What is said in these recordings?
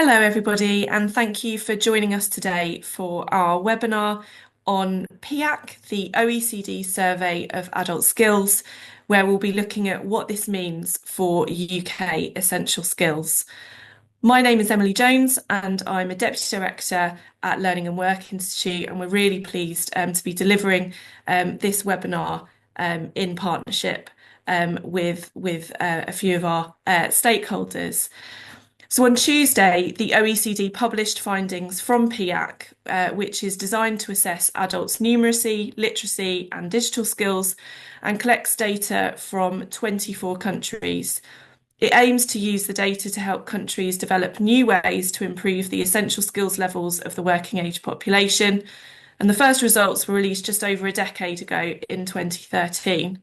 Hello, everybody, and thank you for joining us today for our webinar on PIAAC, the OECD survey of adult skills, where we'll be looking at what this means for UK essential skills. My name is Emily Jones, and I'm a Deputy Director at Learning and Work Institute, and we're really pleased to be delivering this webinar in partnership with a few of our stakeholders. So on Tuesday, the OECD published findings from PIAAC, which is designed to assess adults' numeracy, literacy, and digital skills, and collects data from 24 countries. It aims to use the data to help countries develop new ways to improve the essential skills levels of the working age population. And the first results were released just over a decade ago in 2013.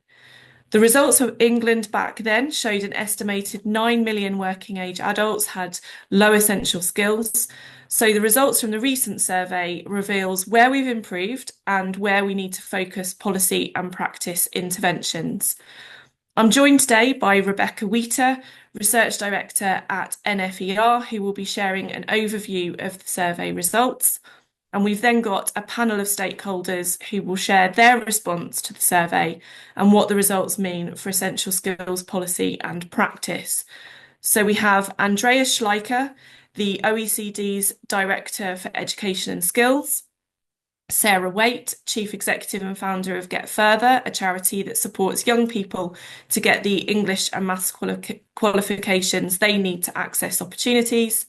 The results of England back then showed an estimated 9 million working age adults had low essential skills. So the results from the recent survey reveals where we've improved and where we need to focus policy and practice interventions. I'm joined today by Rebecca Waite, Research Director at NFER, who will be sharing an overview of the survey results. And we've then got a panel of stakeholders who will share their response to the survey and what the results mean for essential skills policy and practice. So we have Andreas Schleicher, the OECD's Director for Education and Skills, Sarah Waite, Chief Executive and founder of Get Further, a charity that supports young people to get the English and maths qualifications they need to access opportunities.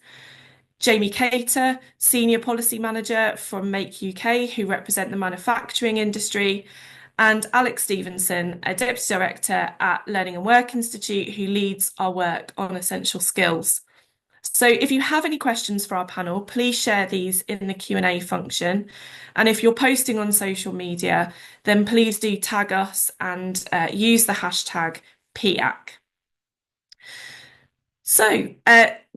Jamie Cater, Senior Policy Manager from Make UK, who represent the manufacturing industry, and Alex Stevenson, a Deputy Director at Learning and Work Institute, who leads our work on essential skills. So if you have any questions for our panel, please share these in the Q&A function. And if you're posting on social media, then please do tag us and use the hashtag PIAAC. So,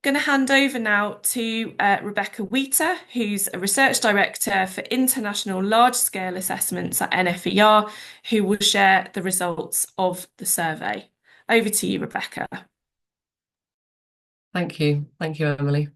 going to hand over now to Rebecca Waite, who's a Research Director for International Large-Scale Assessments at NFER, who will share the results of the survey. Over to you, Rebecca. Thank you. Thank you, Emily.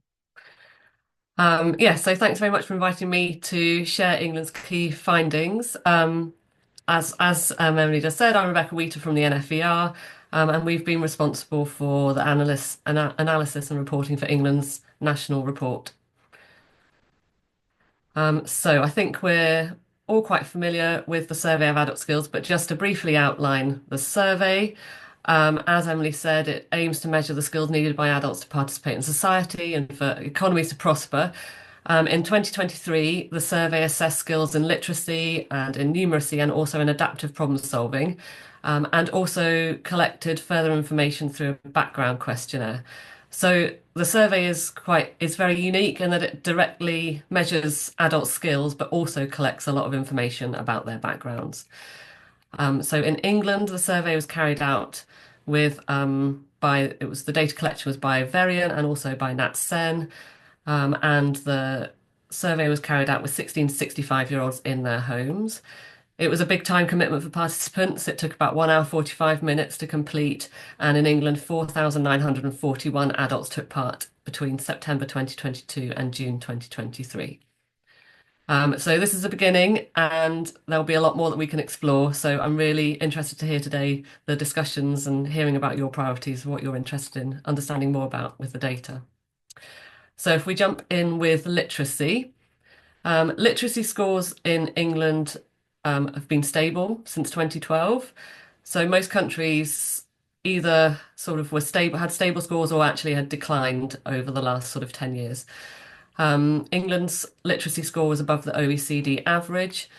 So thanks very much for inviting me to share England's key findings. As Emily just said, I'm Rebecca Waite from the NFER, and we've been responsible for the analysis and reporting for England's national report. So I think we're all quite familiar with the survey of adult skills, but just to briefly outline the survey, as Emily said, it aims to measure the skills needed by adults to participate in society and for economies to prosper. In 2023, the survey assessed skills in literacy and in numeracy and also in adaptive problem solving, and also collected further information through a background questionnaire. So the survey is very unique in that it directly measures adult skills, but also collects a lot of information about their backgrounds. So in England, the survey was carried out with the data collection was by Varian and also by NatSen, and the survey was carried out with 16 to 65-year-olds in their homes. It was a big time commitment for participants. It took about 1 hour 45 minutes to complete, and in England, 4,941 adults took part between September 2022 and June 2023. So this is the beginning, and there'll be a lot more that we can explore. So I'm really interested to hear today the discussions and hearing about your priorities, what you're interested in understanding more about with the data. So if we jump in with literacy, literacy scores in England have been stable since 2012. So most countries either sort of had stable scores or actually had declined over the last sort of 10 years. England's literacy score was above the OECD average.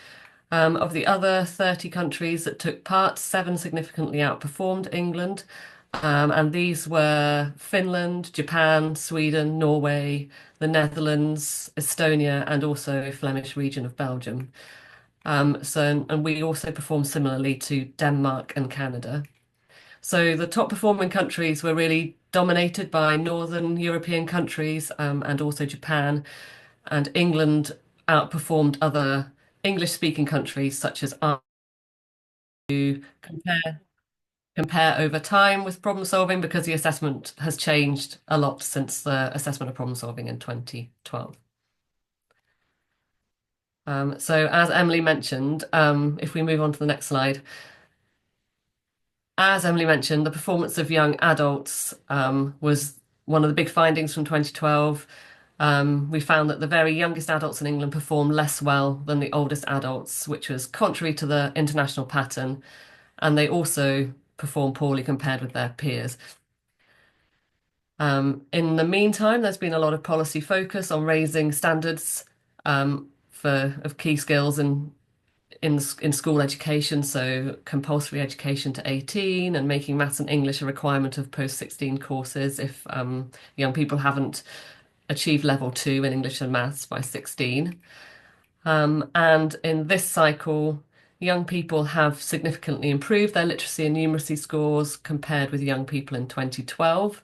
Of the other 30 countries that took part, 7 significantly outperformed England. And these were Finland, Japan, Sweden, Norway, the Netherlands, Estonia, and also Flemish region of Belgium. And we also performed similarly to Denmark and Canada. So the top performing countries were really dominated by Northern European countries, and also Japan, and England outperformed other English-speaking countries such as Ireland to compare. compare over time with problem solving because the assessment has changed a lot since the assessment of problem solving in 2012. So as Emily mentioned, if we move on to the next slide, as Emily mentioned, the performance of young adults was one of the big findings from 2012. We found that the very youngest adults in England performed less well than the oldest adults, which was contrary to the international pattern, and they also performed poorly compared with their peers. In the meantime, there's been a lot of policy focus on raising standards of key skills in school education, so compulsory education to 18 and making maths and English a requirement of post-16 courses if young people haven't achieved level 2 in English and maths by 16. And in this cycle, young people have significantly improved their literacy and numeracy scores compared with young people in 2012.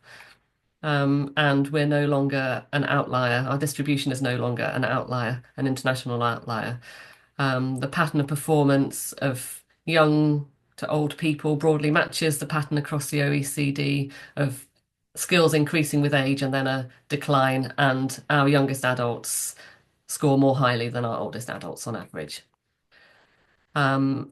And we're no longer an outlier. Our distribution is no longer an outlier, an international outlier. The pattern of performance of young to old people broadly matches the pattern across the OECD of skills increasing with age and then a decline, and our youngest adults score more highly than our oldest adults on average.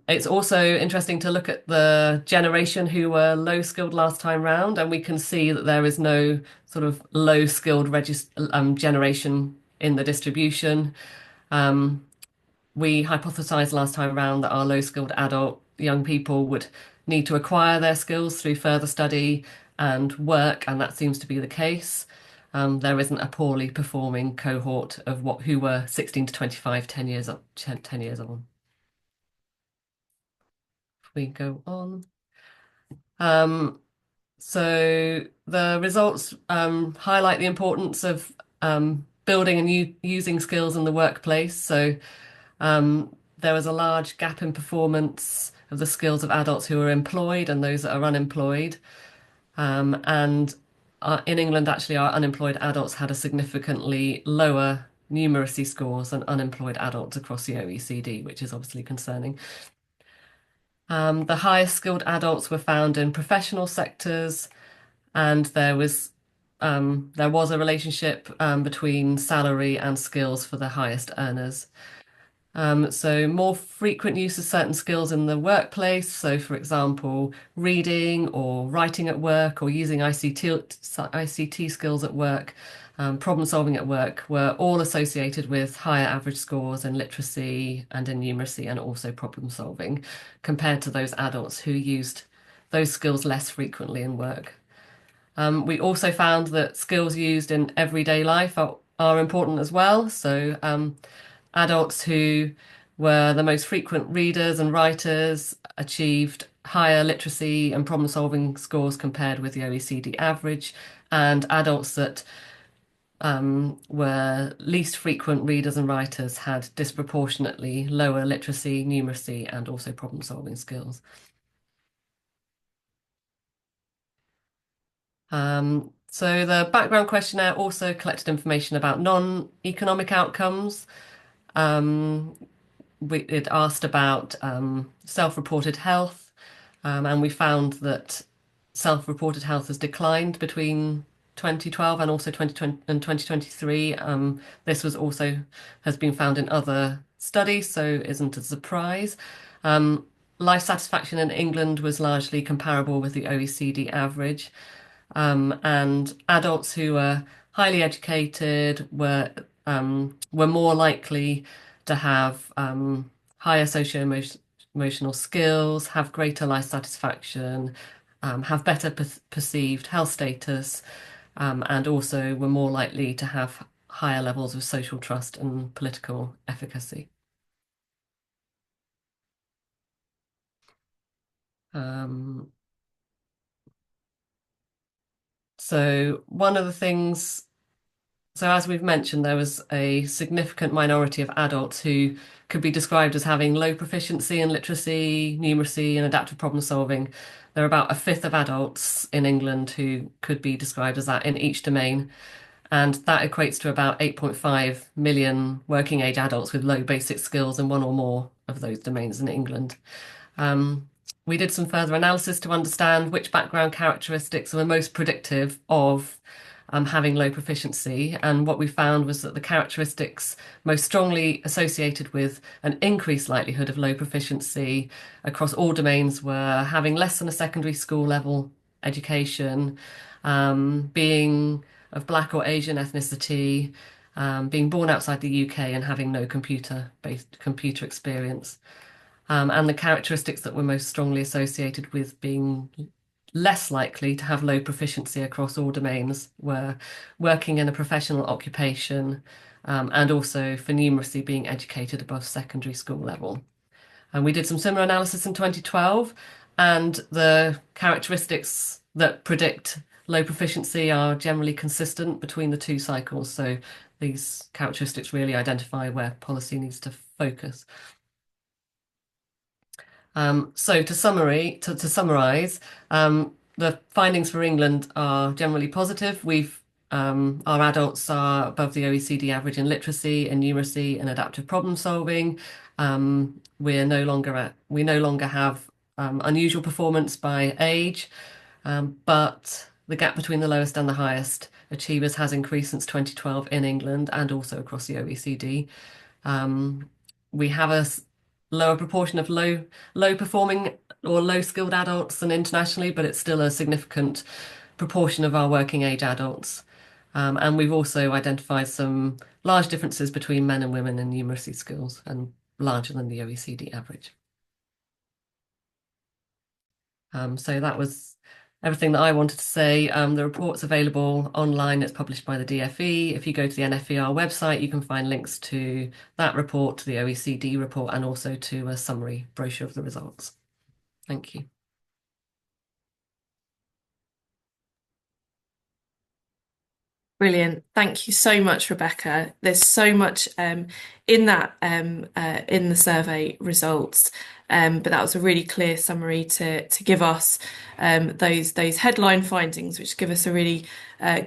It's also interesting to look at the generation who were low skilled last time round, and we can see that there is no sort of low skilled generation in the distribution. We hypothesized last time round that our low skilled adult young people would need to acquire their skills through further study and work, and that seems to be the case. There isn't a poorly performing cohort of who were 16 to 25, 10 years up, 10 years on. We go on. So the results highlight the importance of building and using skills in the workplace. So there was a large gap in performance of the skills of adults who are employed and those that are unemployed. And in England, actually, our unemployed adults had a significantly lower numeracy scores than unemployed adults across the OECD, which is obviously concerning. The highest skilled adults were found in professional sectors, and there was a relationship between salary and skills for the highest earners. So more frequent use of certain skills in the workplace. So, for example, reading or writing at work or using ICT skills at work, problem solving at work were all associated with higher average scores in literacy and in numeracy and also problem solving compared to those adults who used those skills less frequently in work. We also found that skills used in everyday life are important as well. So adults who were the most frequent readers and writers achieved higher literacy and problem solving scores compared with the OECD average, and adults that were least frequent readers and writers had disproportionately lower literacy, numeracy, and also problem solving skills. So the background questionnaire also collected information about non-economic outcomes. It asked about self-reported health, and we found that self-reported health has declined between 2012 and also 2020 and 2023. This has been found in other studies, so isn't a surprise. Life satisfaction in England was largely comparable with the OECD average. And adults who were highly educated were more likely to have higher socio-emotional skills, have greater life satisfaction, have better perceived health status, and also were more likely to have higher levels of social trust and political efficacy. So one of the things So, as we've mentioned, there was a significant minority of adults who could be described as having low proficiency in literacy, numeracy, and adaptive problem solving. There are about a fifth of adults in England who could be described as that in each domain. And that equates to about 8.5 million working age adults with low basic skills in one or more of those domains in England. we did some further analysis to understand which background characteristics are the most predictive of having low proficiency. And what we found was that the characteristics most strongly associated with an increased likelihood of low proficiency across all domains were having less than a secondary school level education, being of Black or Asian ethnicity, being born outside the UK, and having no computer experience. And the characteristics that were most strongly associated with being less likely to have low proficiency across all domains were working in a professional occupation, and also for numeracy being educated above secondary school level. And we did some similar analysis in 2012, and the characteristics that predict low proficiency are generally consistent between the two cycles. So these characteristics really identify where policy needs to focus. So to summarize, the findings for England are generally positive. Our adults are above the OECD average in literacy and numeracy and adaptive problem solving. We no longer have unusual performance by age, but the gap between the lowest and the highest achievers has increased since 2012 in England and also across the OECD. We have a lower proportion of low performing or low skilled adults than internationally, but it's still a significant proportion of our working age adults. And we've also identified some large differences between men and women in numeracy skills and larger than the OECD average. So that was everything that I wanted to say. The report's available online. It's published by the DFE. If you go to the NFER website, you can find links to that report, to the OECD report, and also to a summary brochure of the results. Thank you. Brilliant. Thank you so much, Rebecca. There's so much in that in the survey results, but that was a really clear summary to give us those headline findings, which give us a really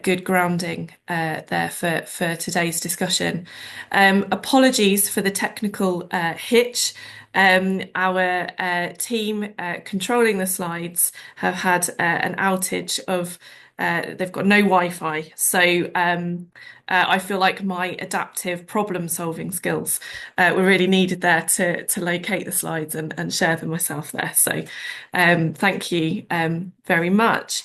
good grounding there for today's discussion. Apologies for the technical hitch. Our team controlling the slides have had an outage of they've got no Wi-Fi, so I feel like my adaptive problem-solving skills were really needed there to locate the slides and share them myself there. So thank you very much.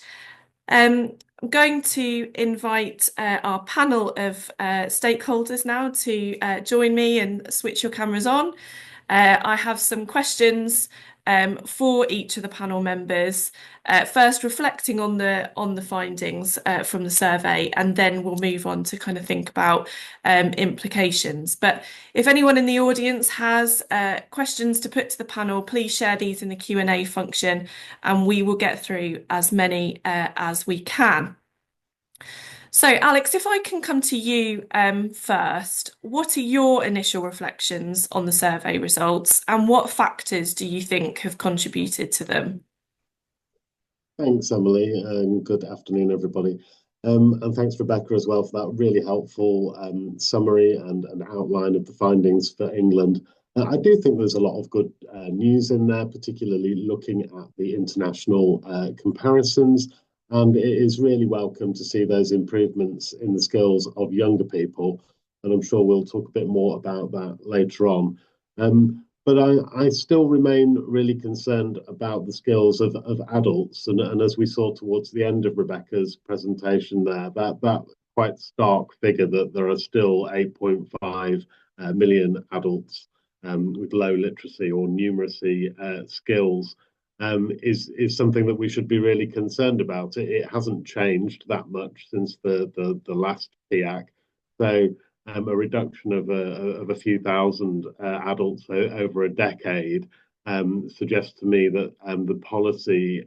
I'm going to invite our panel of stakeholders now to join me and switch your cameras on. I have some questions for each of the panel members. First, reflecting on the findings from the survey, and then we'll move on to kind of think about implications. But if anyone in the audience has questions to put to the panel, please share these in the Q&A function, and we will get through as many as we can. So, Alex, if I can come to you first, what are your initial reflections on the survey results, and what factors do you think have contributed to them? Thanks, Emily, and good afternoon, everybody. And thanks, Rebecca, as well, for that really helpful summary and outline of the findings for England. I do think there's a lot of good news in there, particularly looking at the international comparisons. And it is really welcome to see those improvements in the skills of younger people. And I'm sure we'll talk a bit more about that later on. But I still remain really concerned about the skills of adults. And as we saw towards the end of Rebecca's presentation there, that quite stark figure that there are still 8.5 million adults with low literacy or numeracy skills is something that we should be really concerned about. It hasn't changed that much since the last PIAAC. So a reduction of a few thousand adults over a decade suggests to me that the policy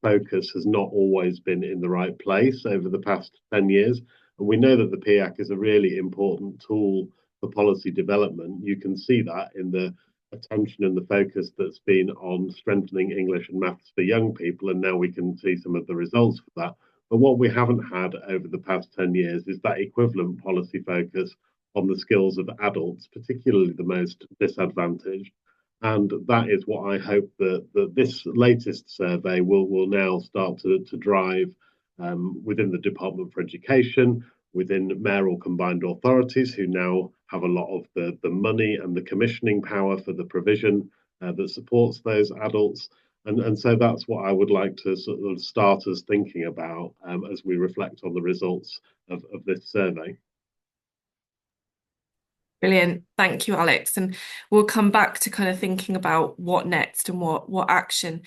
focus has not always been in the right place over the past 10 years. And we know that the PIAAC is a really important tool for policy development. You can see that in the attention and the focus that's been on strengthening English and maths for young people, and now we can see some of the results for that. But what we haven't had over the past 10 years is that equivalent policy focus on the skills of adults, particularly the most disadvantaged. And that is what I hope that this latest survey will now start to drive within the Department for Education, within mayoral combined authorities, who now have a lot of the money and the commissioning power for the provision that supports those adults. And so that's what I would like to sort of start us thinking about as we reflect on the results of this survey. Brilliant. Thank you, Alex. And we'll come back to kind of thinking about what next and what action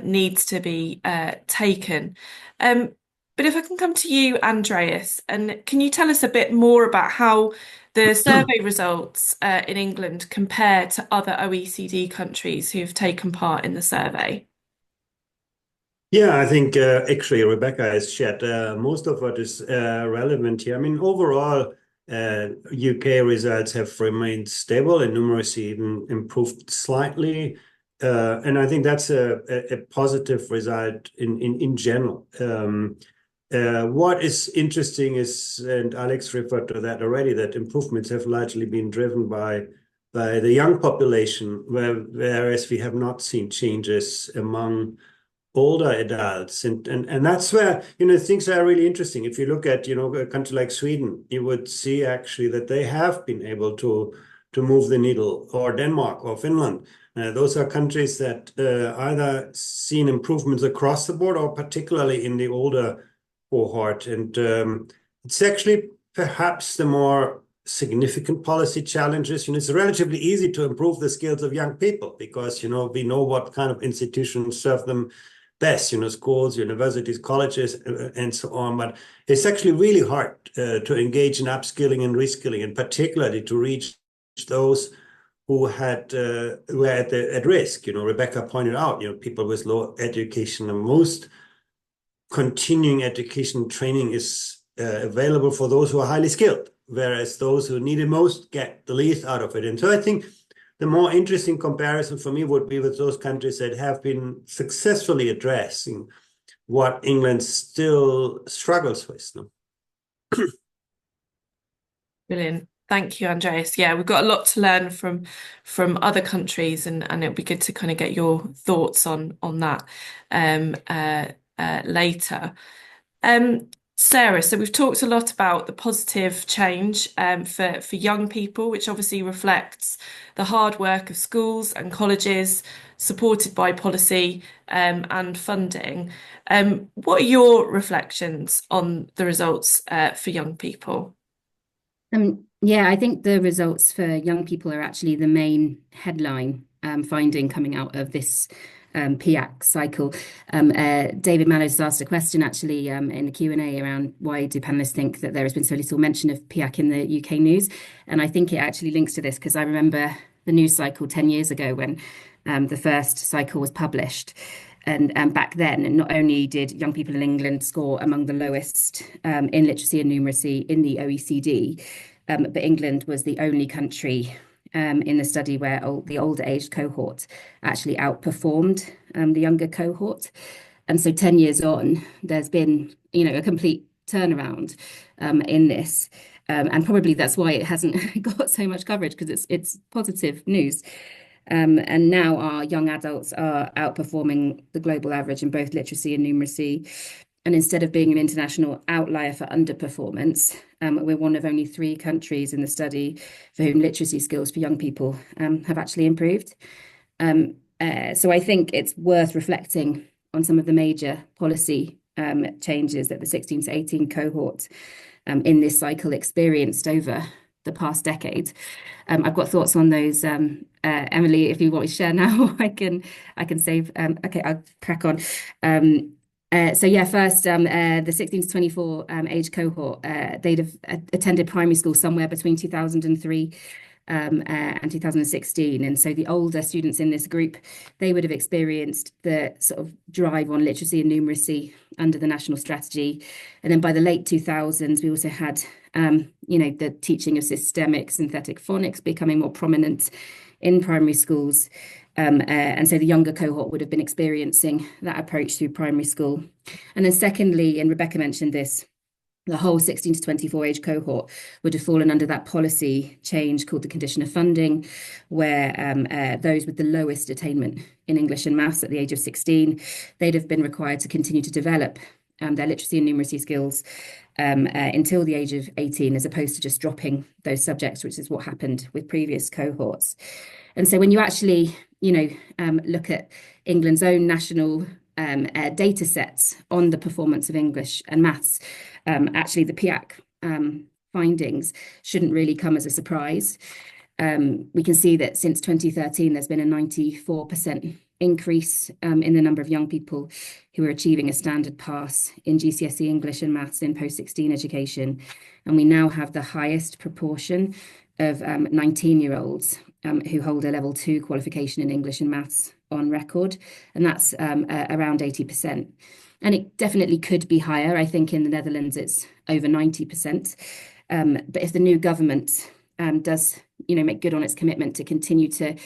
needs to be taken. But if I can come to you, Andreas, and can you tell us a bit more about how the survey results in England compare to other OECD countries who've taken part in the survey? Yeah, I think actually Rebecca has shared most of what is relevant here. I mean, overall, UK results have remained stable and numeracy even improved slightly. And I think that's a positive result in general. What is interesting is, and Alex referred to that already, that improvements have largely been driven by the young population, whereas we have not seen changes among older adults, and that's where things are really interesting. If you look at a country like Sweden, you would see actually that they have been able to move the needle, or Denmark or Finland. Those are countries that either seen improvements across the board or particularly in the older cohort, and it's actually perhaps the more significant policy challenges. It's relatively easy to improve the skills of young people because we know what kind of institutions serve them best, schools, universities, colleges, and so on. But it's actually really hard to engage in upskilling and reskilling, and particularly to reach those who were at risk. Rebecca pointed out, people with low education, and most continuing education training is available for those who are highly skilled, whereas those who need it most get the least out of it. And so I think the more interesting comparison for me would be with those countries that have been successfully addressing what England still struggles with. No? Brilliant. Thank you, Andreas. Yeah, we've got a lot to learn from other countries, and it'll be good to kind of get your thoughts on that later. Sarah, so we've talked a lot about the positive change for young people, which obviously reflects the hard work of schools and colleges, supported by policy and funding. What are your reflections on the results for young people? Yeah, I think the results for young people are actually the main headline finding coming out of this PIAAC cycle. David Mallows asked a question actually in the Q&A around why do panelists think that there has been so little mention of PIAAC in the UK news, and I think it actually links to this because I remember the news cycle 10 years ago when the first cycle was published. And back then, and not only did young people in England score among the lowest in literacy and numeracy in the OECD, but England was the only country in the study where the older aged cohort actually outperformed the younger cohort. And so 10 years on, there's been a complete turnaround in this. And probably that's why it hasn't got so much coverage, because it's positive news. And now our young adults are outperforming the global average in both literacy and numeracy. And instead of being an international outlier for underperformance, we're one of only 3 countries in the study for whom literacy skills for young people have actually improved. So I think it's worth reflecting on some of the major policy changes that the 16 to 18 cohort in this cycle experienced over the past decade. I've got thoughts on those. Emily, if you want to share now, I can save. Okay, I'll crack on. So yeah, first, the 16 to 24 age cohort, they'd have attended primary school somewhere between 2003 and 2016. And so the older students in this group, they would have experienced the sort of drive on literacy and numeracy under the national strategy. And then by the late 2000s, we also had, the teaching of systemic synthetic phonics becoming more prominent in primary schools. And so the younger cohort would have been experiencing that approach through primary school. And then secondly, and Rebecca mentioned this, the whole 16 to 24 age cohort would have fallen under that policy change called the condition of funding, where those with the lowest attainment in English and maths at the age of 16, they'd have been required to continue to develop their literacy and numeracy skills until the age of 18, as opposed to just dropping those subjects, which is what happened with previous cohorts. And so when you actually, look at England's own national data sets on the performance of English and maths, actually the PIAAC findings shouldn't really come as a surprise. We can see that since 2013, there's been a 94% increase in the number of young people who are achieving a standard pass in GCSE English and maths in post-16 education. And we now have the highest proportion of 19-year-olds who hold a level 2 qualification in English and maths on record, and that's around 80%. And it definitely could be higher. I think in the Netherlands it's over 90%. But if the new government does, make good on its commitment to continue to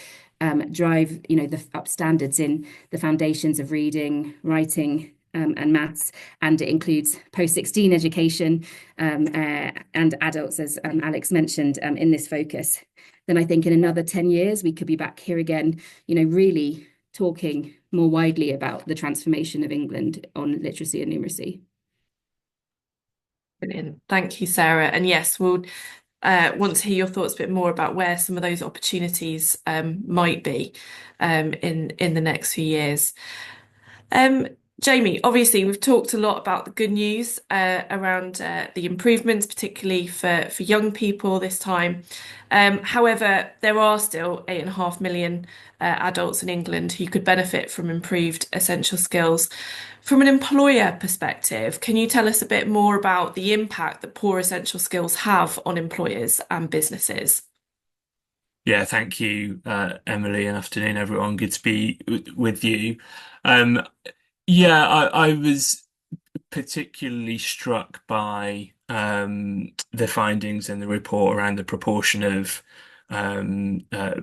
drive, the up standards in the foundations of reading, writing, and maths, and it includes post-16 education and adults, as Alex mentioned, in this focus, then I think in another 10 years, we could be back here again, really talking more widely about the transformation of England on literacy and numeracy. Brilliant. Thank you, Sarah. And yes, we'll want to hear your thoughts a bit more about where some of those opportunities might be in the next few years. Jamie, obviously, we've talked a lot about the good news around the improvements, particularly for young people this time. However, there are still 8.5 million adults in England who could benefit from improved essential skills. From an employer perspective, can you tell us a bit more about the impact that poor essential skills have on employers and businesses? Yeah, thank you, Emily, and afternoon, everyone. Good to be with you. I was particularly struck by the findings in the report around the proportion of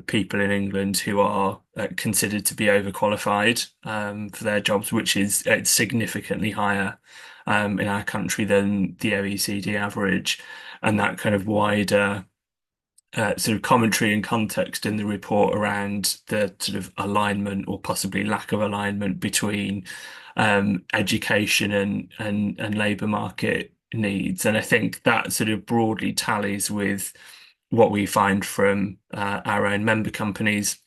people in England who are considered to be overqualified for their jobs, which is significantly higher in our country than the OECD average, and that kind of wider sort of commentary and context in the report around the sort of alignment or possibly lack of alignment between education and labour market needs. And I think that sort of broadly tallies with what we find from our own member companies.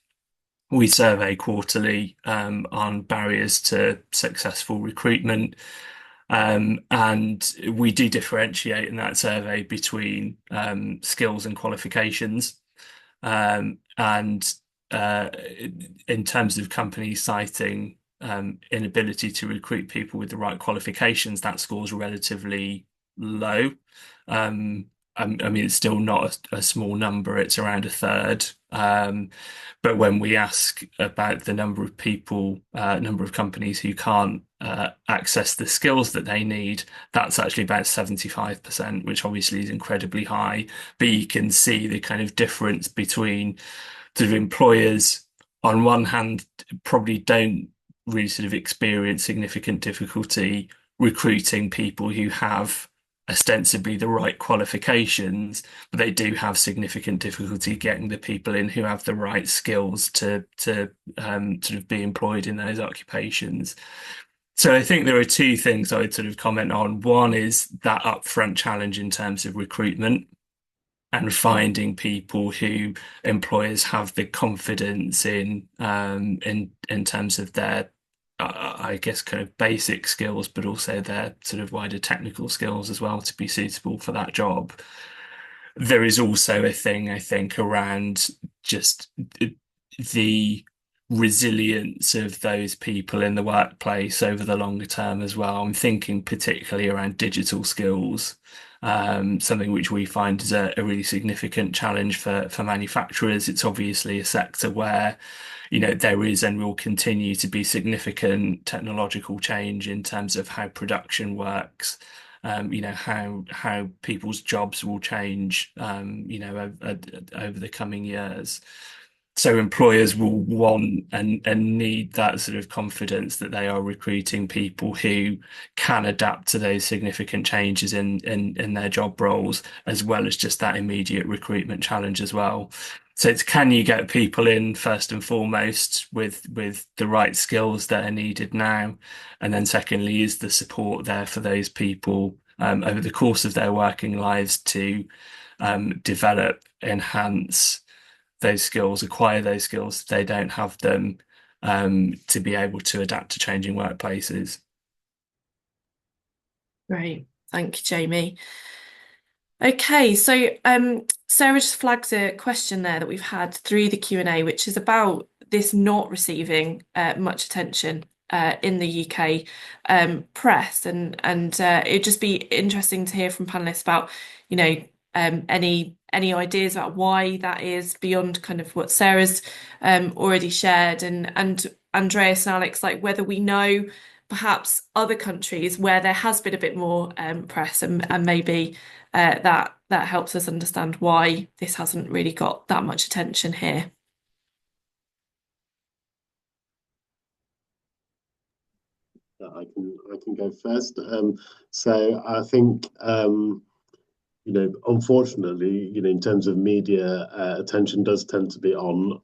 We survey quarterly on barriers to successful recruitment. And we do differentiate in that survey between skills and qualifications. And in terms of companies citing inability to recruit people with the right qualifications, that score's relatively low. I mean, it's still not a small number, it's around a third. But when we ask about the number of people, number of companies who can't access the skills that they need, that's actually about 75%, which obviously is incredibly high. But you can see the kind of difference between sort of employers, on one hand, probably don't really sort of experience significant difficulty recruiting people who have ostensibly the right qualifications, but they do have significant difficulty getting the people in who have the right skills to sort of be employed in those occupations. So I think there are two things I would sort of comment on. One is that upfront challenge in terms of recruitment and finding people who employers have the confidence in terms of their I guess kind of basic skills, but also their sort of wider technical skills as well to be suitable for that job. There is also a thing, I think, around just the resilience of those people in the workplace over the longer term as well. I'm thinking particularly around digital skills, something which we find is a really significant challenge for manufacturers. It's obviously a sector where there is and will continue to be significant technological change in terms of how production works, how people's jobs will change, over the coming years. So employers will want and need that sort of confidence that they are recruiting people who can adapt to those significant changes in their job roles, as well as just that immediate recruitment challenge as well. So it's, can you get people in first and foremost with the right skills that are needed now, and then secondly, is the support there for those people over the course of their working lives to develop, enhance those skills, acquire those skills if they don't have them, to be able to adapt to changing workplaces. Great. Thank you, Jamie. Okay, so Sarah just flags a question there that we've had through the Q&A, which is about this not receiving much attention in the UK press, and it'd just be interesting to hear from panelists about, you know, any ideas about why that is beyond kind of what Sarah's already shared, and Andreas and Alex, like whether we know perhaps other countries where there has been a bit more press, and maybe that helps us understand why this hasn't really got that much attention here. I can go first. So I think unfortunately, in terms of media, attention does tend to be on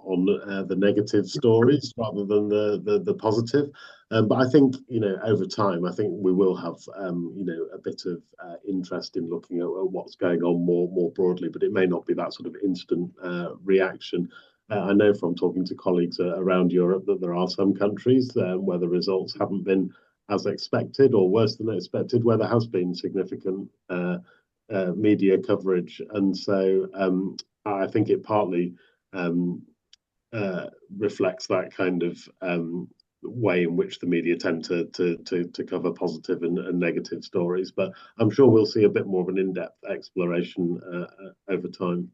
the negative stories rather than the positive. But I think, over time, I think we will have, a bit of interest in looking at what's going on more broadly, but it may not be that sort of instant reaction. I know from talking to colleagues around Europe that there are some countries where the results haven't been as expected or worse than expected, where there has been significant media coverage. And so I think it partly reflects that kind of way in which the media tend to cover positive and negative stories. But I'm sure we'll see a bit more of an in-depth exploration over time.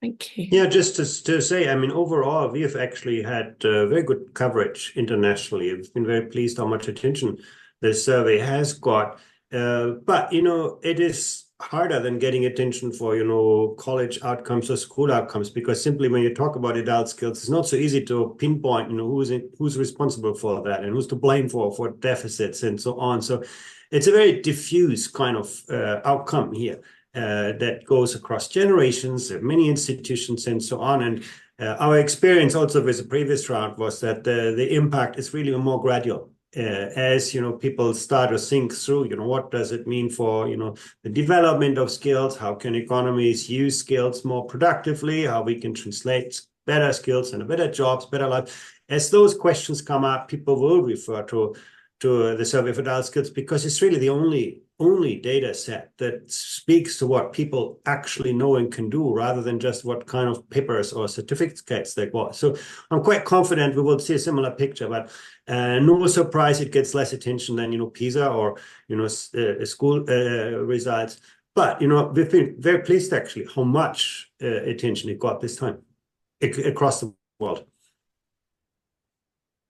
Thank you. Yeah, just to say, I mean, overall, we have actually had very good coverage internationally. We've been very pleased how much attention this survey has got. But, it is harder than getting attention for, college outcomes or school outcomes, because simply when you talk about adult skills, it's not so easy to pinpoint, who's responsible for that and who's to blame for deficits and so on. So it's a very diffuse kind of outcome here that goes across generations, many institutions and so on. And our experience also with the previous round was that the impact is really more gradual. As people start to think through, what does it mean for the development of skills? How can economies use skills more productively? How we can translate better skills into better jobs, better life? As those questions come up, people will refer to the survey of adult skills, because it's really the only data set that speaks to what people actually know and can do, rather than just what kind of papers or certificates they got. So I'm quite confident we will see a similar picture, but no surprise it gets less attention than PISA or school results. But we've been very pleased actually how much attention it got this time across the world.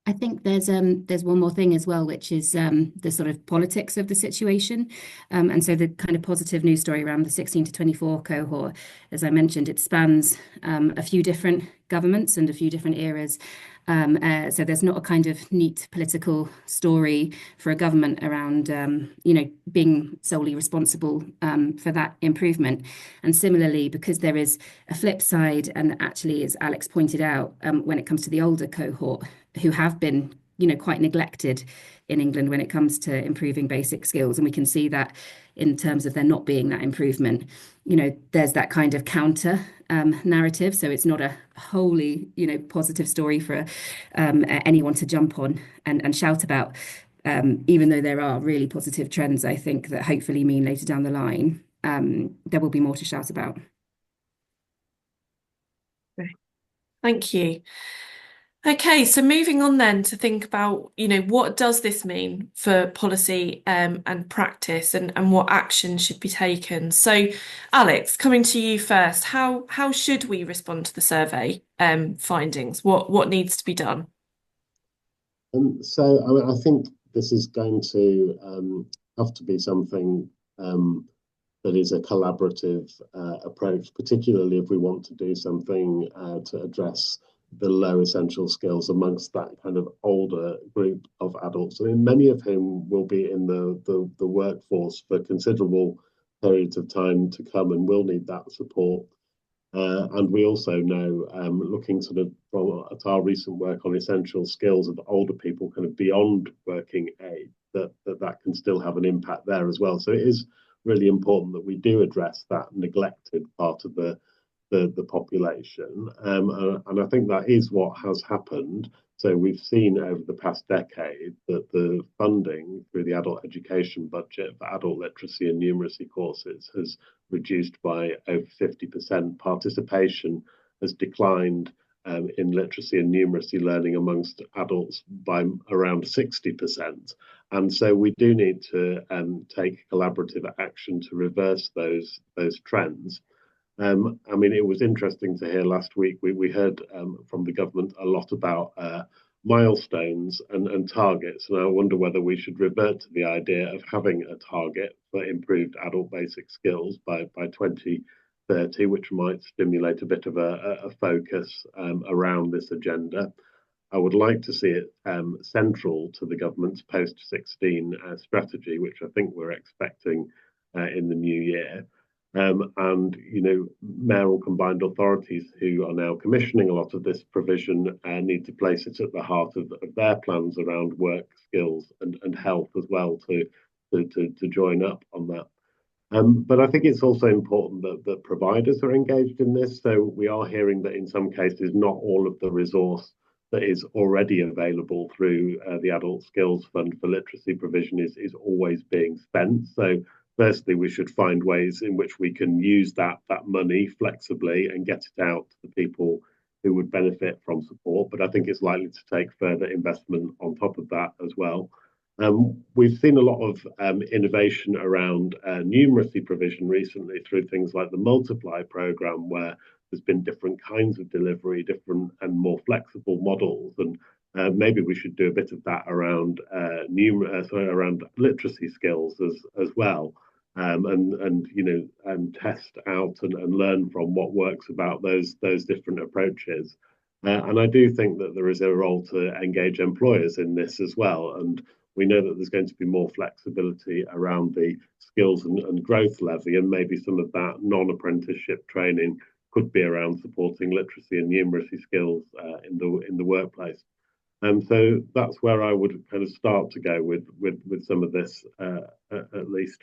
I think there's one more thing as well, which is the sort of politics of the situation. And so the kind of positive news story around the 16 to 24 cohort, as I mentioned, it spans a few different governments and a few different eras. So there's not a kind of neat political story for a government around, being solely responsible for that improvement. And similarly, because there is a flip side, and actually, as Alex pointed out, when it comes to the older cohort, who have been, quite neglected in England when it comes to improving basic skills. And we can see that in terms of there not being that improvement, there's that kind of counter narrative. So it's not a wholly, positive story for anyone to jump on and shout about, even though there are really positive trends, I think, that hopefully mean later down the line, there will be more to shout about. Thank you. Okay, so moving on then to think about, what does this mean for policy and practice, and what action should be taken? So, Alex, coming to you first, how should we respond to the survey findings? What needs to be done? I think this is going to have to be something that is a collaborative approach, particularly if we want to do something to address the low essential skills amongst that kind of older group of adults. I mean, many of whom will be in the workforce for considerable periods of time to come and will need that support. And we also know, looking sort of at our recent work on essential skills of older people kind of beyond working age, that can still have an impact there as well. So it is really important that we do address that neglected part of the population. And I think that is what has happened. So we've seen over the past decade that the funding through the adult education budget for adult literacy and numeracy courses has reduced by over 50%. Participation has declined in literacy and numeracy learning amongst adults by around 60%. And so we do need to take collaborative action to reverse those trends. I mean, it was interesting to hear last week. We heard from the government a lot about milestones and targets, and I wonder whether we should revert to the idea of having a target for improved adult basic skills by 2030, which might stimulate a bit of a focus around this agenda. I would like to see it central to the government's post-16 strategy, which I think we're expecting in the new year. And, you know, mayoral combined authorities who are now commissioning a lot of this provision need to place it at the heart of their plans around work skills and health as well to join up on that. But I think it's also important that providers are engaged in this. So we are hearing that in some cases, not all of the resource that is already available through the Adult Skills Fund for literacy provision is always being spent. So firstly, we should find ways in which we can use that money flexibly and get it out to the people who would benefit from support. But I think it's likely to take further investment on top of that as well. We've seen a lot of innovation around numeracy provision recently through things like the Multiply programme, where there's been different kinds of delivery, different and more flexible models. And maybe we should do a bit of that around around literacy skills as well. And you know, test out and learn from what works about those different approaches. And I do think that there is a role to engage employers in this as well. And we know that there's going to be more flexibility around the skills and growth levy, and maybe some of that non-apprenticeship training could be around supporting literacy and numeracy skills in the workplace. And so that's where I would kind of start to go with some of this at least.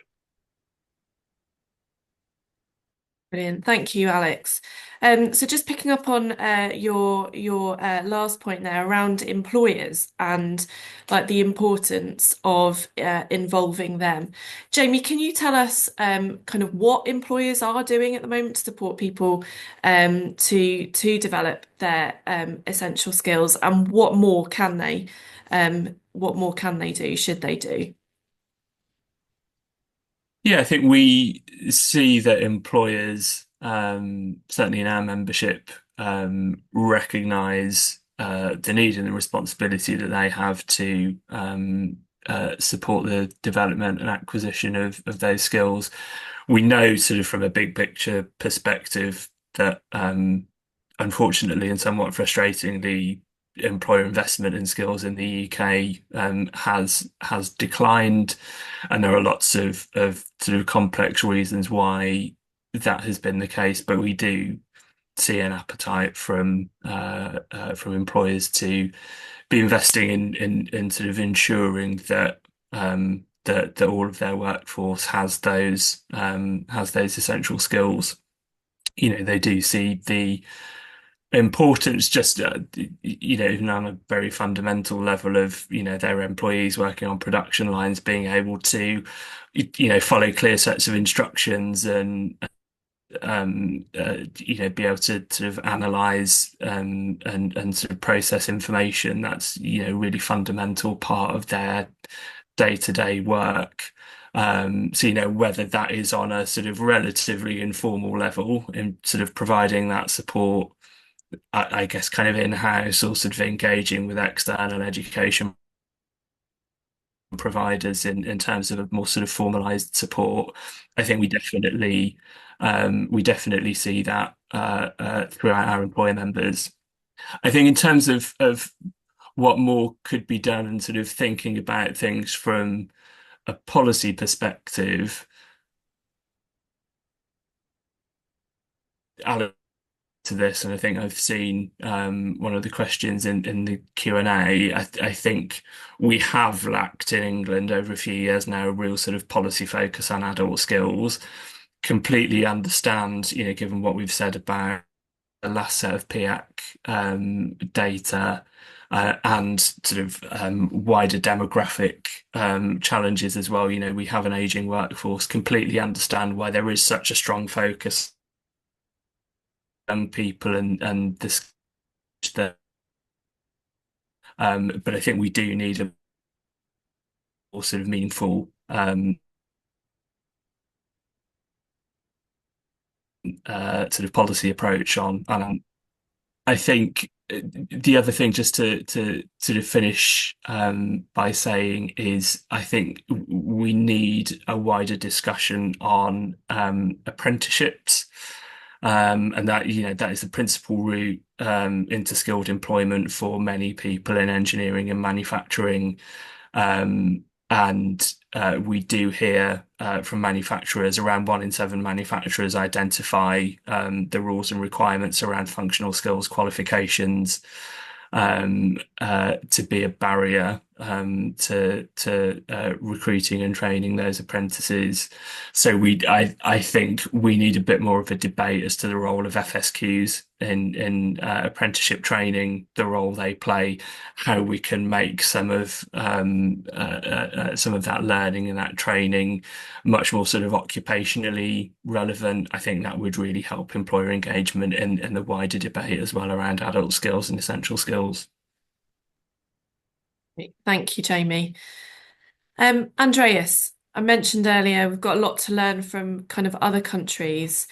Brilliant. Thank you, Alex. So just picking up on your last point there around employers and like the importance of involving them. Jamie, can you tell us kind of what employers are doing at the moment to support people to develop their essential skills, and what more can they do, should they do? Yeah, I think we see that employers, certainly in our membership, recognise the need and the responsibility that they have to support the development and acquisition of those skills. We know, sort of from a big picture perspective, that unfortunately and somewhat frustratingly, employer investment in skills in the UK has declined, and there are lots of sort of complex reasons why that has been the case. But we do see an appetite from employers to be investing in sort of ensuring that that all of their workforce has those essential skills. You know, they do see the importance, just you know, even on a very fundamental level, of, you know, their employees working on production lines being able to, you know, follow clear sets of instructions and you know, be able to sort of analyze and sort of process information. That's, you know, really fundamental part of their day-to-day work. So, you know, whether that is on a sort of relatively informal level in sort of providing that support, I guess, kind of in-house, or sort of engaging with external education providers in terms of a more sort of formalized support. I think we definitely see that throughout our employer members. I think in terms of what more could be done and sort of thinking about things from a policy perspective, Alan, to this, and I think I've seen one of the questions in the Q&A. I think we have lacked in England over a few years now a real sort of policy focus on adult skills. Completely understand, given what we've said about the last set of PIAAC data and sort of wider demographic challenges as well. We have an aging workforce. Completely understand why there is such a strong focus on people and this. But I think we do need a more sort of meaningful sort of policy approach on. I think the other thing, just to sort of finish by saying, is I think we need a wider discussion on apprenticeships, and that that is the principal route into skilled employment for many people in engineering and manufacturing. And we do hear from manufacturers, around 1 in 7 manufacturers identify the rules and requirements around functional skills qualifications to be a barrier to recruiting and training those apprentices. So I think we need a bit more of a debate as to the role of FSQs in apprenticeship training, the role they play, how we can make some of that learning and that training much more sort of occupationally relevant. I think that would really help employer engagement in the wider debate as well around adult skills and essential skills. Thank you, Jamie. Andreas, I mentioned earlier we've got a lot to learn from kind of other countries,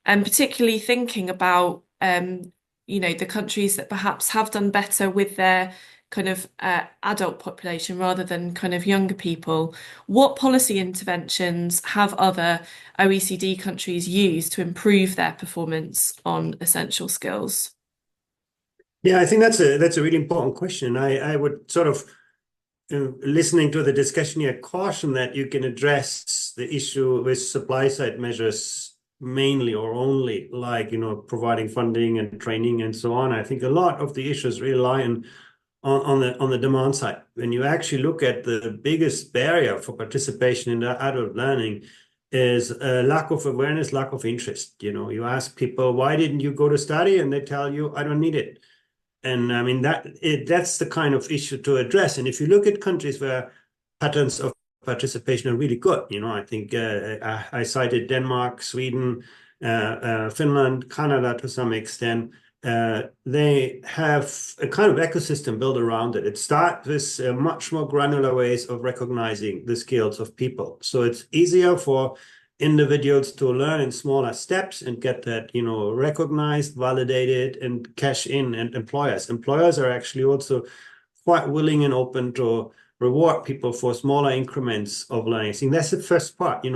and particularly thinking about the countries that perhaps have done better with their kind of adult population rather than kind of younger people. What policy interventions have other OECD countries used to improve their performance on essential skills? Yeah, I think that's a really important question. I would sort of, listening to the discussion here, caution that you can address the issue with supply side measures mainly or only, like providing funding and training and so on. I think a lot of the issues rely on the demand side. When you actually look at the biggest barrier for participation in the adult learning is a lack of awareness, lack of interest. You ask people, why didn't you go to study? And they tell you, I don't need it. And I mean, that's the kind of issue to address. And if you look at countries where patterns of participation are really good, I think I cited Denmark, Sweden, Finland, Canada to some extent. They have a kind of ecosystem built around it. It starts with much more granular ways of recognizing the skills of people. So it's easier for individuals to learn in smaller steps and get that, recognized, validated, and cash in. And employers are actually also quite willing and open to reward people for smaller increments of learning. I think that's the first part. In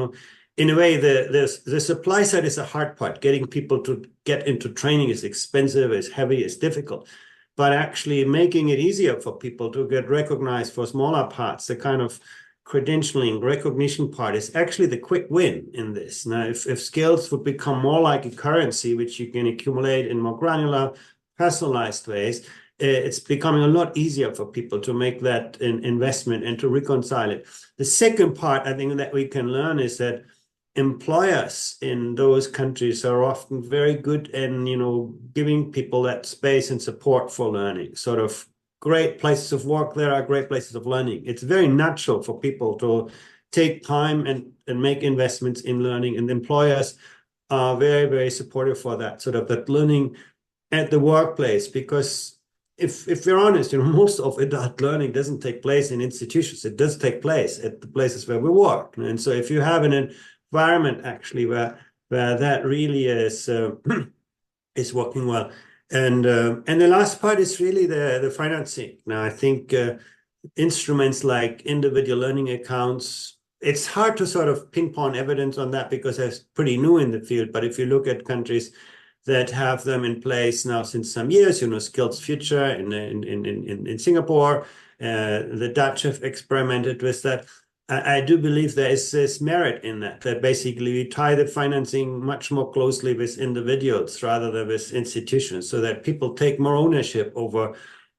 a way, the supply side is a hard part. Getting people to get into training is expensive, is heavy, is difficult. But actually making it easier for people to get recognized for smaller parts, the kind of credentialing, recognition part, is actually the quick win in this. Now, if skills would become more like a currency, which you can accumulate in more granular, personalized ways, it's becoming a lot easier for people to make that investment and to reconcile it. The second part, I think, that we can learn is that employers in those countries are often very good in, giving people that space and support for learning. Sort of great places of work there are great places of learning. It's very natural for people to take time and make investments in learning, and employers are very, very supportive for that, sort of that learning at the workplace. Because if we're honest, most of adult learning doesn't take place in institutions. It does take place at the places where we work. And so if you have an environment actually where that really is working well. And the last part is really the financing. Now, I think instruments like individual learning accounts. It's hard to sort of pinpoint evidence on that because it's pretty new in the field. But if you look at countries that have them in place now since some years, Skills Future in Singapore, the Dutch have experimented with that. I do believe there is this merit in that basically we tie the financing much more closely with individuals rather than with institutions, so that people take more ownership over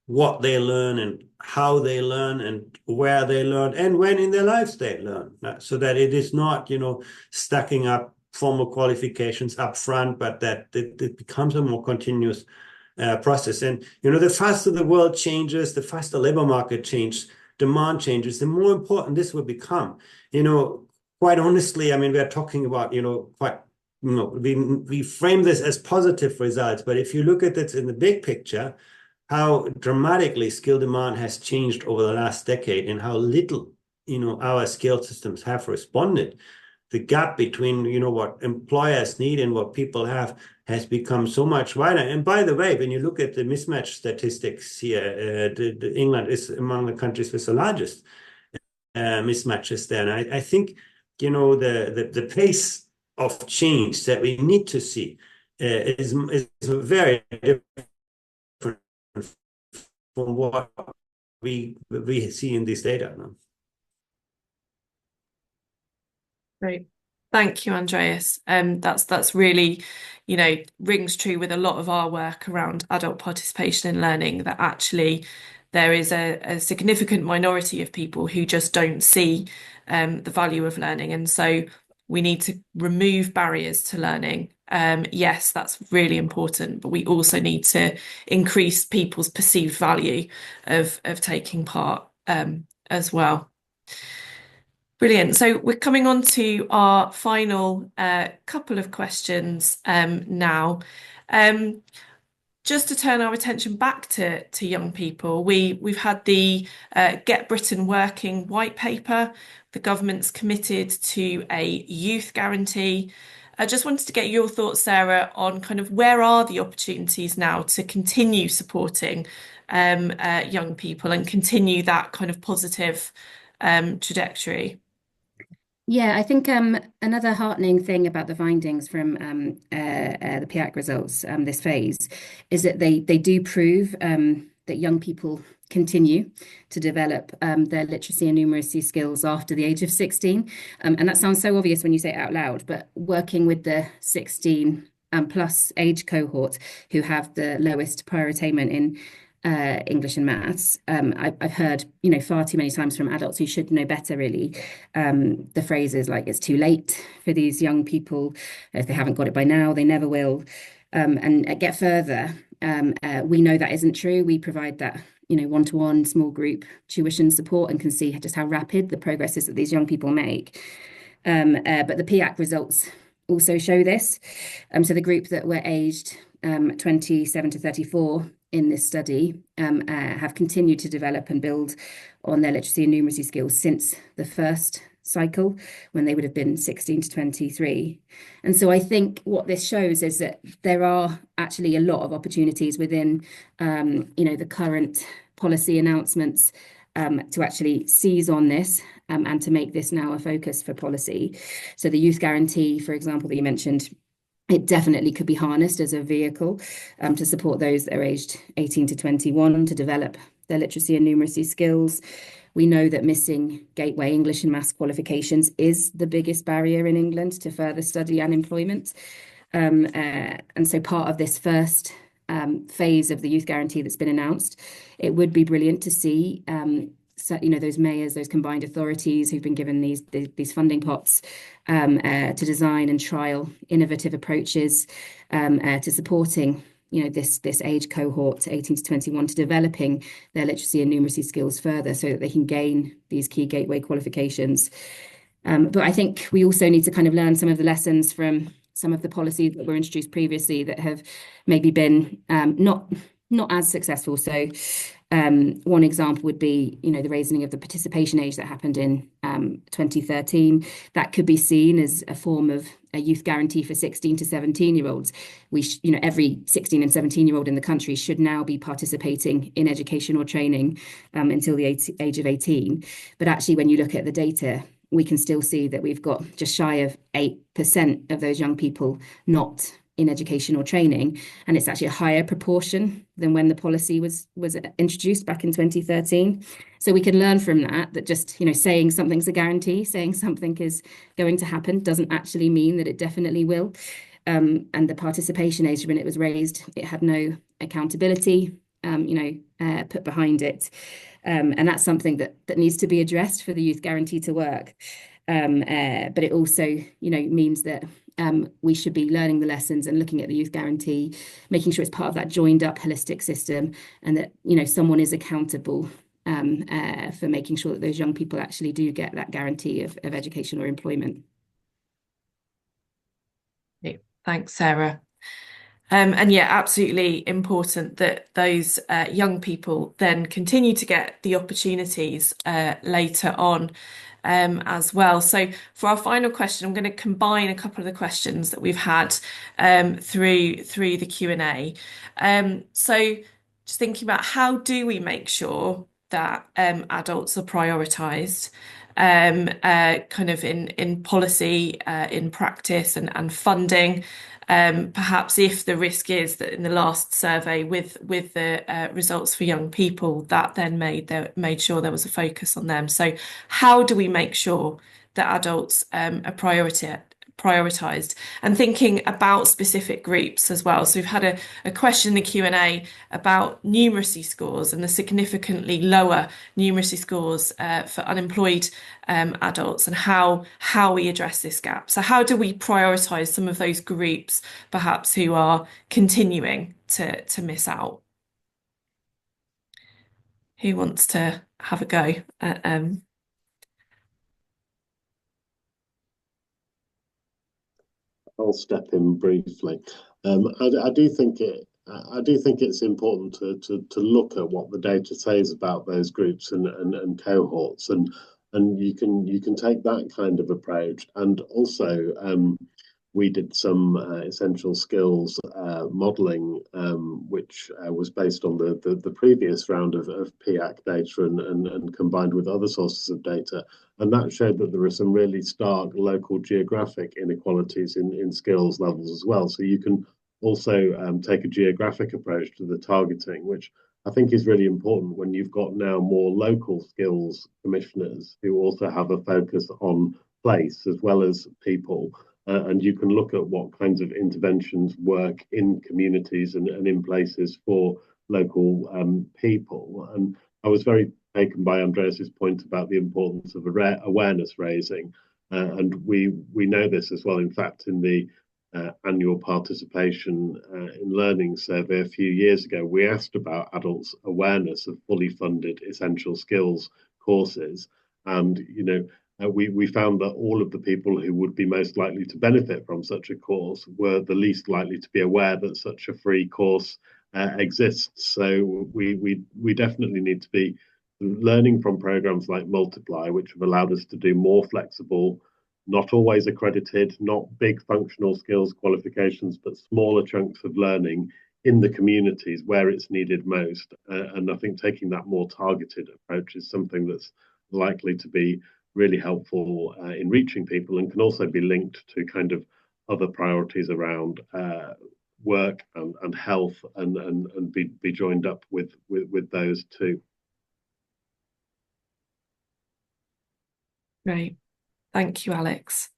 what they learn and how they learn and where they learn and when in their lives they learn, so that it is not, stacking up formal qualifications up front, but that it becomes a more continuous process. And, the faster the world changes, the faster labor market changes, demand changes, the more important this will become. Quite honestly, I mean, we're talking about, we frame this as positive results, but if you look at it in the big picture, how dramatically skill demand has changed over the last decade and how little, our skill systems have responded. The gap between, what employers need and what people have has become so much wider. And by the way, when you look at the mismatch statistics here, England is among the countries with the largest mismatches there. And I think, the pace of change that we need to see is very different from what we see in this data. Great. Thank you, Andreas. That's really, rings true with a lot of our work around adult participation in learning, that actually there is a significant minority of people who just don't see the value of learning. And so we need to remove barriers to learning. Yes, that's really important, but we also need to increase people's perceived value of taking part as well. Brilliant. So we're coming on to our final couple of questions now. Just to turn our attention back to young people, we've had the Get Britain Working white paper. The government's committed to a youth guarantee. I just wanted to get your thoughts, Sarah, on kind of where are the opportunities now to continue supporting young people and continue that kind of positive trajectory. Yeah, I think another heartening thing about the findings from the PIAAC results this phase is that they do prove that young people continue to develop their literacy and numeracy skills after the age of 16. And that sounds so obvious when you say it out loud, but working with the 16 plus age cohort who have the lowest prior attainment in English and maths, I've heard, far too many times from adults who should know better, really, the phrases like it's too late for these young people. If they haven't got it by now, they never will. And get further, we know that isn't true. We provide that, one-to-one small group tuition support and can see just how rapid the progress is that these young people make. But the PIAAC results also show this. So the group that were aged 27 to 34 in this study have continued to develop and build on their literacy and numeracy skills since the first cycle, when they would have been 16 to 23. And so I think what this shows is that there are actually a lot of opportunities within, the current policy announcements to actually seize on this and to make this now a focus for policy. So the youth guarantee, for example, that you mentioned, it definitely could be harnessed as a vehicle to support those that are aged 18 to 21 to develop their literacy and numeracy skills. We know that missing gateway English and maths qualifications is the biggest barrier in England to further study and employment. And so part of this first phase of the youth guarantee that's been announced, it would be brilliant to see so, those mayors, those combined authorities who've been given these funding pots to design and trial innovative approaches to supporting, this age cohort, 18 to 21, to developing their literacy and numeracy skills further so that they can gain these key gateway qualifications. But I think we also need to kind of learn some of the lessons from some of the policies that were introduced previously that have maybe been not as successful. So one example would be, the raising of the participation age that happened in 2013. That could be seen as a form of a youth guarantee for 16 to 17-year-olds. Every 16 and 17-year-old in the country should now be participating in education or training until the age of 18. But actually, when you look at the data, we can still see that we've got just shy of 8% of those young people not in education or training, and it's actually a higher proportion than when the policy was introduced back in 2013. So we can learn from that just saying something's a guarantee, saying something is going to happen doesn't actually mean that it definitely will. And the participation age, when it was raised, it had no accountability put behind it, and that's something that needs to be addressed for the youth guarantee to work. But it also means that we should be learning the lessons and looking at the youth guarantee, making sure it's part of that joined up holistic system, and that someone is accountable for making sure that those young people actually do get that guarantee of education or employment. Thanks, Sarah. And yeah, absolutely important that those young people then continue to get the opportunities later on as well. So for our final question, I'm going to combine a couple of the questions that we've had through the Q&A. So just thinking about, how do we make sure that adults are prioritised kind of in policy, in practice and funding? Perhaps if the risk is that in the last survey with the results for young people, that then made sure there was a focus on them. So how do we make sure that adults are prioritised, and thinking about specific groups as well? So we've had a question in the Q&A about numeracy scores and the significantly lower numeracy scores for unemployed adults, and how we address this gap. So how do we prioritise some of those groups perhaps who are continuing to miss out? Who wants to have a go at I'll step in briefly. I do think it's important to look at what the data says about those groups and cohorts, and you can take that kind of approach. And also, we did some essential skills modelling, which was based on the previous round of PIAAC data and combined with other sources of data. And that showed that there are some really stark local geographic inequalities in skills levels as well. So you can also take a geographic approach to the targeting, which I think is really important when you've got now more local skills commissioners who also have a focus on place as well as people. And you can look at what kinds of interventions work in communities and in places for local people. And I was very taken by Andreas's point about the importance of awareness raising. And we know this as well. In fact, in the annual participation in learning survey a few years ago, we asked about adults' awareness of fully funded essential skills courses. And, we found that all of the people who would be most likely to benefit from such a course were the least likely to be aware that such a free course exists. So we definitely need to be learning from programs like Multiply, which have allowed us to do more flexible, not always accredited, not big functional skills qualifications, but smaller chunks of learning in the communities where it's needed most. And I think taking that more targeted approach is something that's likely to be really helpful in reaching people, and can also be linked to kind of other priorities around work and health, and be joined up with those too. Great. Thank you, Alex.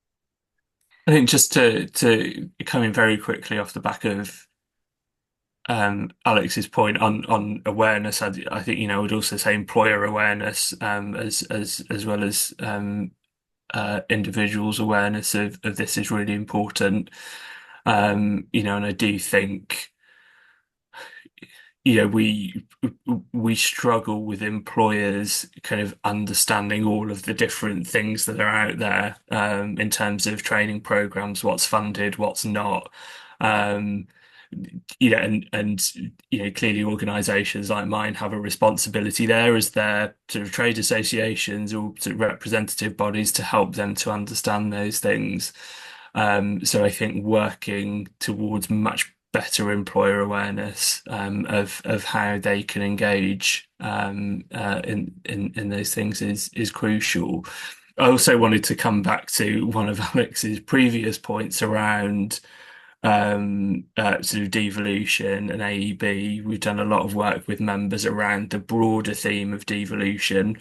I think just to come in very quickly off the back of Alex's point on awareness, I think I would also say employer awareness as well as individuals' awareness of this is really important. And I do think we struggle with employers kind of understanding all of the different things that are out there in terms of training programs, what's funded, what's not. Clearly organisations like mine have a responsibility there as their sort of trade associations or sort of representative bodies to help them to understand those things. So I think working towards much better employer awareness of how they can engage in those things is crucial. I also wanted to come back to one of Alex's previous points around sort of devolution and AEB. We've done a lot of work with members around the broader theme of devolution.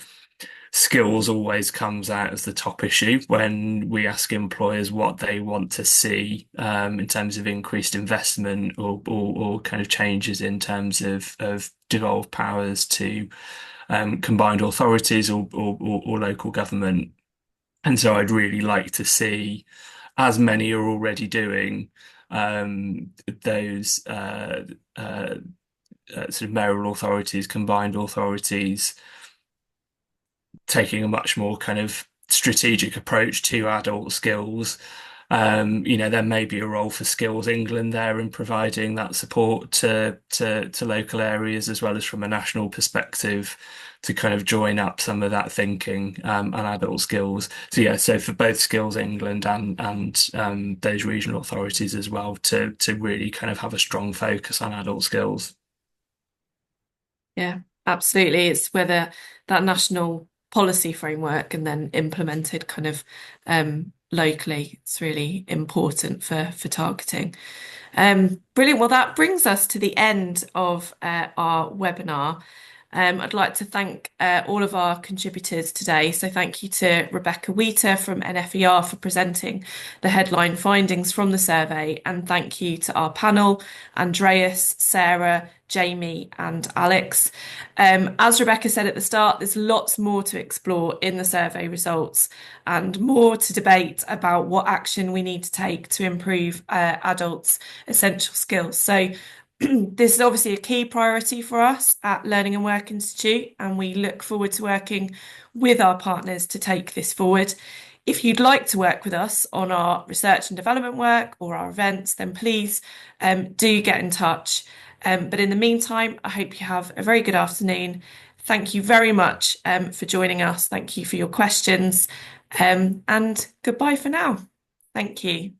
Skills always comes out as the top issue when we ask employers what they want to see in terms of increased investment or kind of changes in terms of devolved powers to combined authorities or local government. And so I'd really like to see, as many are already doing, those sort of mayoral authorities, combined authorities, taking a much more kind of strategic approach to adult skills. There may be a role for Skills England there in providing that support to local areas as well as from a national perspective to kind of join up some of that thinking and adult skills. So yeah, so for both Skills England and those regional authorities as well to really kind of have a strong focus on adult skills. Yeah, absolutely. It's whether that national policy framework and then implemented kind of locally. It's really important for targeting. Brilliant. Well, that brings us to the end of our webinar. I'd like to thank all of our contributors today. So thank you to Rebecca Waite from NFER for presenting the headline findings from the survey. And thank you to our panel, Andreas, Sarah, Jamie and Alex. As Rebecca said at the start, there's lots more to explore in the survey results and more to debate about what action we need to take to improve adults' essential skills. So this is obviously a key priority for us at Learning and Work Institute, and we look forward to working with our partners to take this forward. If you'd like to work with us on our research and development work or our events, then please do get in touch. But in the meantime, I hope you have a very good afternoon. Thank you very much for joining us. Thank you for your questions. And goodbye for now. Thank you.